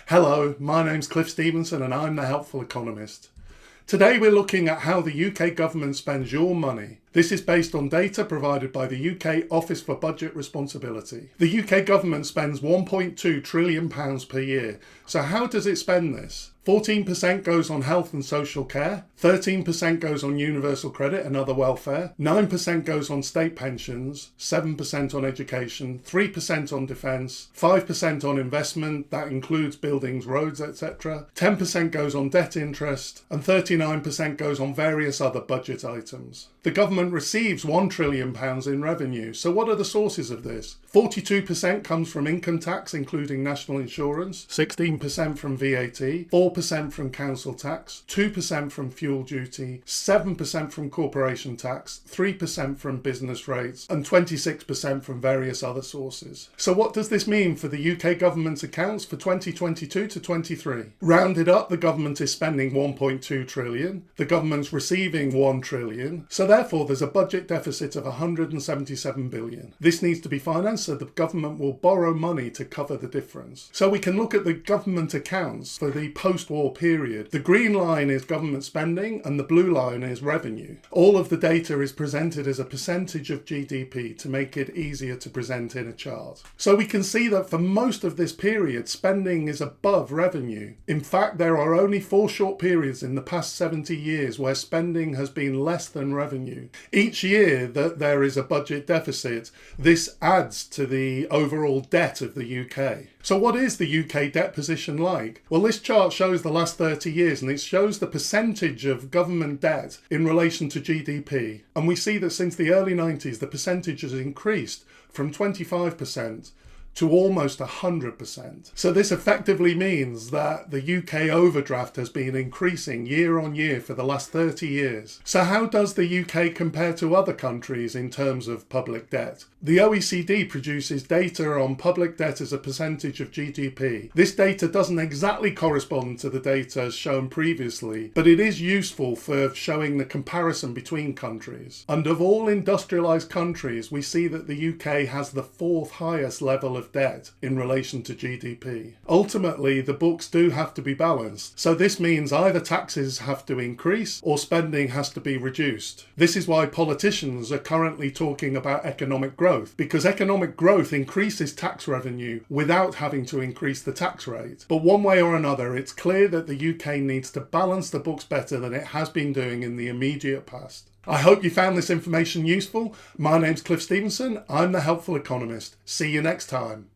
Hello, my name's Cliff Stevenson and I'm the Helpful Economist. Today we're looking at how the UK government spends your money. This is based on data provided by the UK Office for Budget Responsibility. The UK government spends £1.2 trillion per year. So how does it spend this? 14% goes on health and social care, 13% goes on universal credit and other welfare, 9% goes on state pensions, 7% on education, 3% on defence, 5% on investment, that includes buildings, roads, etc., 10% goes on debt interest, and 39% goes on various other budget items. The government receives £1 trillion in revenue. So what are the sources of this? 42% comes from income tax, including national insurance, 16% from VAT, 4% from council tax, 2% from fuel duty, 7% from corporation tax, 3% from business rates, and 26% from various other sources. So what does this mean for the UK government's accounts for 2022 to 23? Rounded up, the government is spending 1.2 trillion, the government's receiving 1 trillion, so therefore there's a budget deficit of 177 billion. This needs to be financed, so the government will borrow money to cover the difference. So we can look at the government accounts for the post-war period. The green line is government spending and the blue line is revenue. All of the data is presented as a percentage of GDP to make it easier to present in a chart. So we can see that for most of this period, spending is above revenue. In fact, there are only 4 short periods in the past 70 years where spending has been less than revenue. Each year that there is a budget deficit, this adds to the overall debt of the UK. So what is the UK debt position like? Well, this chart shows the last 30 years and it shows the percentage of government debt in relation to GDP. And we see that since the early 90s, the percentage has increased from 25% to almost 100%. So this effectively means that the UK overdraft has been increasing year on year for the last 30 years. So how does the UK compare to other countries in terms of public debt? The OECD produces data on public debt as a percentage of GDP. This data doesn't exactly correspond to the data shown previously, but it is useful for showing the comparison between countries. And of all industrialised countries, we see that the UK has the 4th highest level of debt in relation to GDP. Ultimately, the books do have to be balanced, so this means either taxes have to increase or spending has to be reduced. This is why politicians are currently talking about economic growth, because economic growth increases tax revenue without having to increase the tax rate. But one way or another, it's clear that the UK needs to balance the books better than it has been doing in the immediate past. I hope you found this information useful. My name's Cliff Stevenson. I'm the Helpful Economist. See you next time.